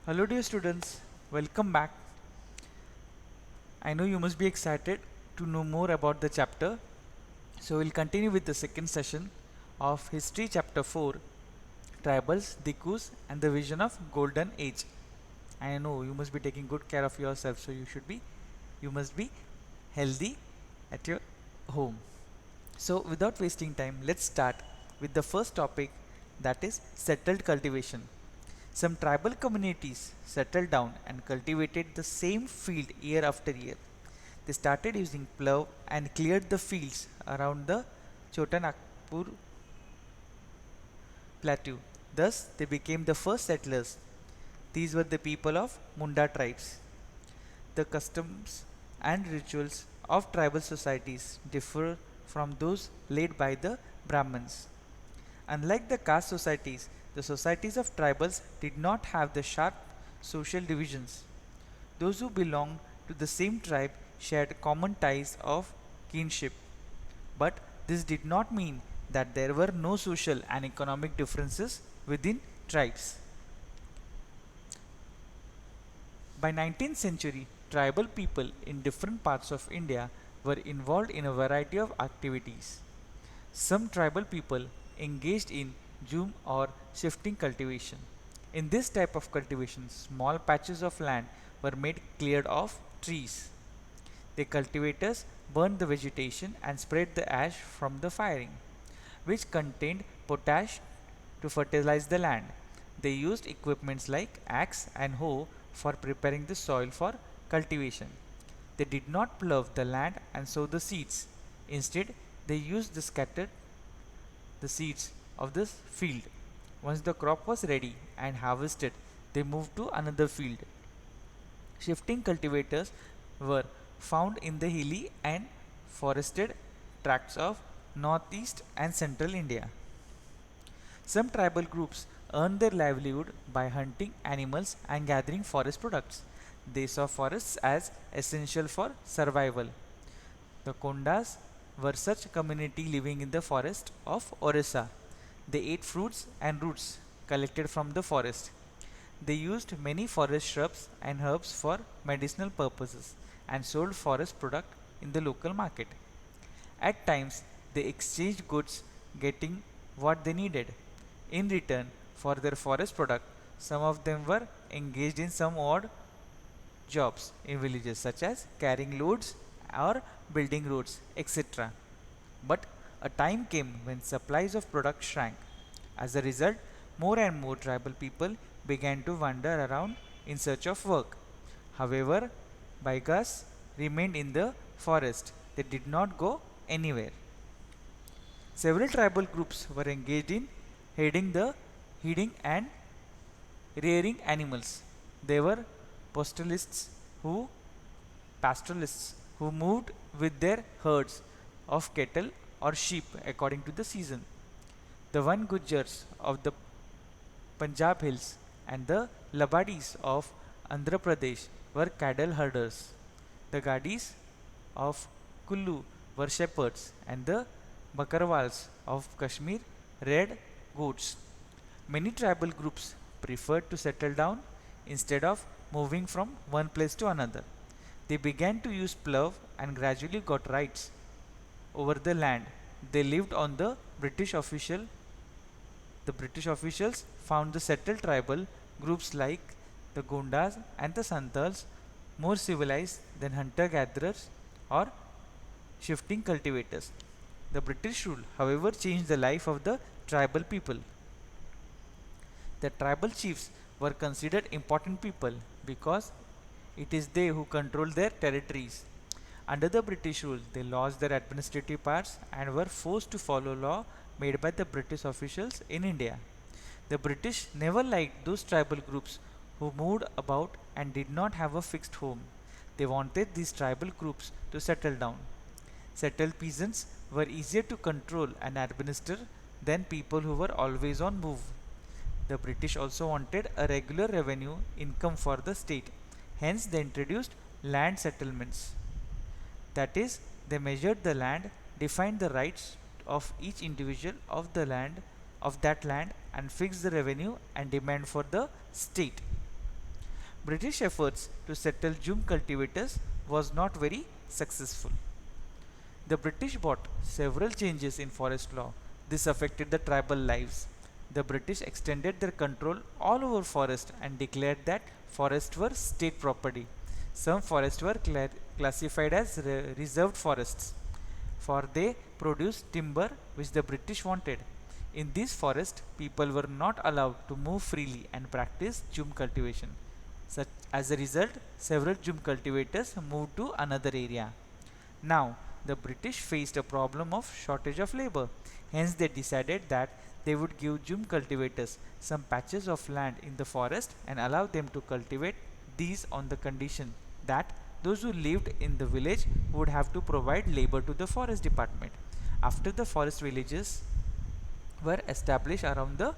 Hello, dear students, welcome back. I know you must be excited to know more about the chapter. So, we'll continue with the second session of History, Chapter 4, Tribals, Dikus, and the Vision of Golden Age. I know you must be taking good care of yourself, so you must be healthy at your home. So, without wasting time, let's start with the first topic, that is settled cultivation. Some tribal communities settled down and cultivated the same field year after year. They started using plough and cleared the fields around the Chotanagpur plateau. Thus, they became the first settlers. These were the people of Munda tribes. The customs and rituals of tribal societies differ from those laid by the Brahmins. Unlike the caste societies, the societies of tribals did not have the sharp social divisions. Those who belonged to the same tribe shared common ties of kinship. But this did not mean that there were no social and economic differences within tribes. By 19th century, tribal people in different parts of India were involved in a variety of activities. Some tribal people engaged in jhum or shifting cultivation. In this type of cultivation, small patches of land were made cleared of trees. The cultivators burned the vegetation and spread the ash from the firing, which contained potash to fertilize the land. They used equipments like axe and hoe for preparing the soil for cultivation. They did not plough the land and sow the seeds. Instead, they used the seeds of this field. Once the crop was ready and harvested, they moved to another field. Shifting cultivators were found in the hilly and forested tracts of northeast and central India. Some tribal groups earned their livelihood by hunting animals and gathering forest products. They saw forests as essential for survival. The Kondas were such community living in the forest of Orissa. They ate fruits and roots collected from the forest. They used many forest shrubs and herbs for medicinal purposes and sold forest product in the local market. At times, they exchanged goods, getting what they needed. In return for their forest product, some of them were engaged in some odd jobs in villages, such as carrying loads or building roads, etc. But a time came when supplies of products shrank. As a result, more and more tribal people began to wander around in search of work. However, Baigas remained in the forest. They did not go anywhere. Several tribal groups were engaged in herding and rearing animals. They were pastoralists who pastoralists who moved with their herds of cattle or sheep according to the season. The Van Gujars of the Punjab hills and the Labadis of Andhra Pradesh were cattle herders. The Gadis of Kullu were shepherds, and the Bakarwals of Kashmir reared goats. Many tribal groups preferred to settle down instead of moving from one place to another. They began to use plough and gradually got rights over the land. They lived on the British officials found the settled tribal groups like the Gundas and the Santals more civilized than hunter gatherers or shifting cultivators. The British rule, however, changed the life of the tribal people. The tribal chiefs were considered important people because it is they who control their territories. Under the British rule, they lost their administrative powers and were forced to follow law made by the British officials in India. The British never liked those tribal groups who moved about and did not have a fixed home. They wanted these tribal groups to settle down. Settled peasants were easier to control and administer than people who were always on move. The British also wanted a regular revenue income for the state. Hence, they introduced land settlements. That is, they measured the land, defined the rights of each individual of that land, and fixed the revenue and demand for the state. British efforts to settle Jhum cultivators was not very successful. The British brought several changes in forest law. This affected the tribal lives. The British extended their control all over forest and declared that forests were state property. Some forests were classified as reserved forests, for they produced timber which the British wanted. In these forests, people were not allowed to move freely and practice Jhum cultivation. As a result, several Jhum cultivators moved to another area. Now, the British faced a problem of shortage of labor. Hence, they decided that they would give Jhum cultivators some patches of land in the forest and allow them to cultivate these on the condition that those who lived in the village would have to provide labor to the forest department. After the forest villages were established around the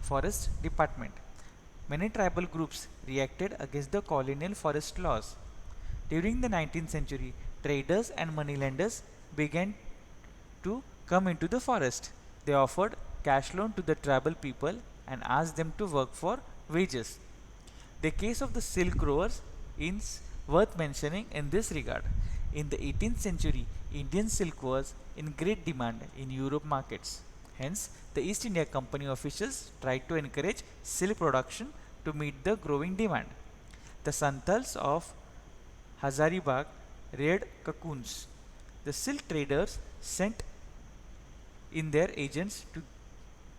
forest department, many tribal groups reacted against the colonial forest laws. During the 19th century, traders and moneylenders began to come into the forest. They offered cash loan to the tribal people and asked them to work for wages. The case of the silk growers is worth mentioning in this regard. In the 18th century, Indian silk was in great demand in Europe markets. Hence, the East India Company officials tried to encourage silk production to meet the growing demand. The Santals of Hazaribagh reared cocoons. The silk traders sent in their agents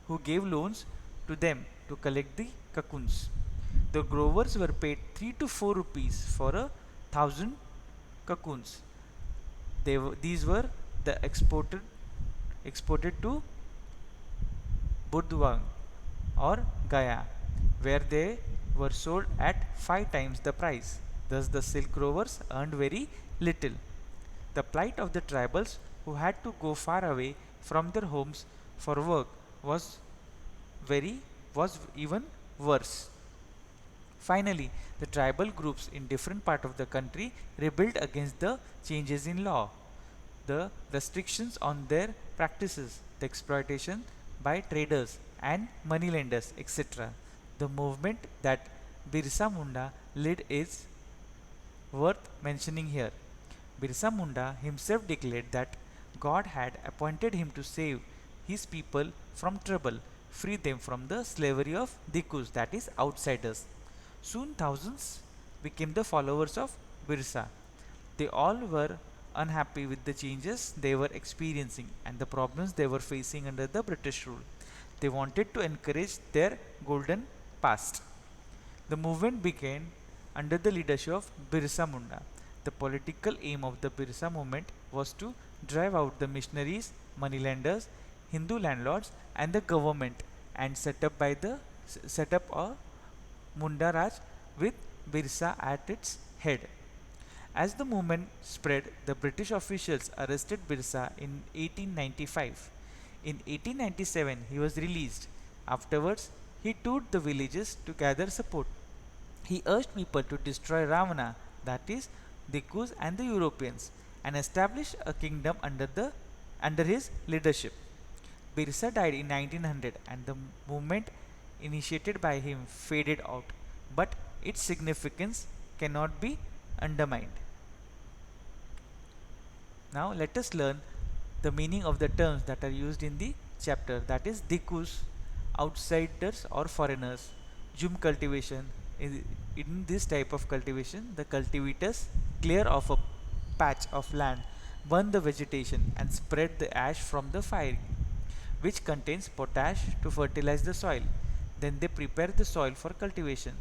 who gave loans to them to collect the cocoons. The growers were paid 3 to 4 rupees for 1,000 cocoons. These were the exported to Burdwan or Gaya, where they were sold at 5 times the price. Thus, the silk growers earned very little. The plight of the tribals who had to go far away from their homes for work was even worse. Finally, the tribal groups in different parts of the country rebelled against the changes in law, the restrictions on their practices, the exploitation by traders and moneylenders, etc. The movement that Birsa Munda led is worth mentioning here. Birsa Munda himself declared that God had appointed him to save his people from trouble, free them from the slavery of Dikus, that is, outsiders. Soon thousands became the followers of Birsa. They all were unhappy with the changes they were experiencing and the problems they were facing under the British rule. They wanted to encourage their golden past. The movement began under the leadership of Birsa Munda. The political aim of the Birsa movement was to drive out the missionaries, moneylenders, Hindu landlords, and the government, and set up a Munda Raj with Birsa at its head. As the movement spread, the British officials arrested Birsa in 1895. In 1897, he was released. Afterwards, he toured the villages to gather support. He urged people to destroy Ravana, that is, the Dikus and the Europeans, and establish a kingdom under his leadership. Birsa died in 1900 and the movement initiated by him faded out, but its significance cannot be undermined. Now let us learn the meaning of the terms that are used in the chapter, that is Dikus, outsiders or foreigners, Jhum cultivation. In this type of cultivation, the cultivators clear off a patch of land, burn the vegetation and spread the ash from the fire, which contains potash to fertilize the soil. Then they prepare the soil for cultivation.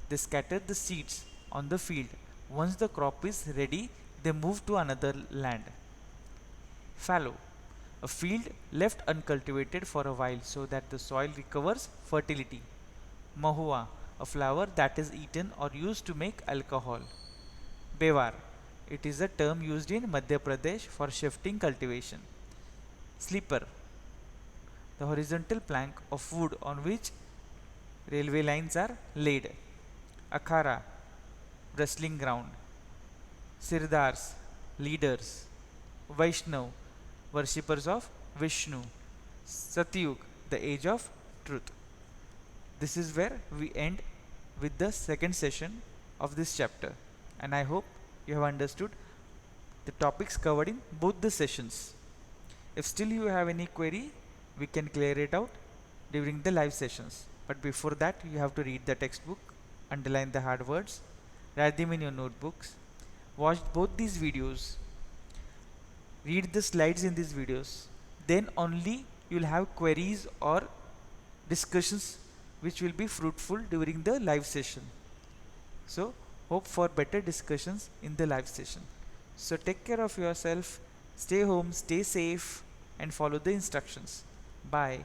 They scatter the seeds on the field. Once the crop is ready, they move to another land. Fallow, a field left uncultivated for a while so that the soil recovers fertility. Mahua, a flower that is eaten or used to make alcohol. Bewar, it is a term used in Madhya Pradesh for shifting cultivation. Sleeper, the horizontal plank of wood on which railway lines are laid. Akhara, wrestling ground. Sirdars, leaders. Vaishnav, worshippers of Vishnu. Satyug, the age of truth. This is where we end with the second session of this chapter, and I hope you have understood the topics covered in both the sessions. If still you have any query, we can clear it out during the live sessions. But before that, you have to read the textbook, underline the hard words, write them in your notebooks, watch both these videos, read the slides in these videos. Then only you will have queries or discussions which will be fruitful during the live session. So hope for better discussions in the live session. So take care of yourself, stay home, stay safe, and follow the instructions. Bye.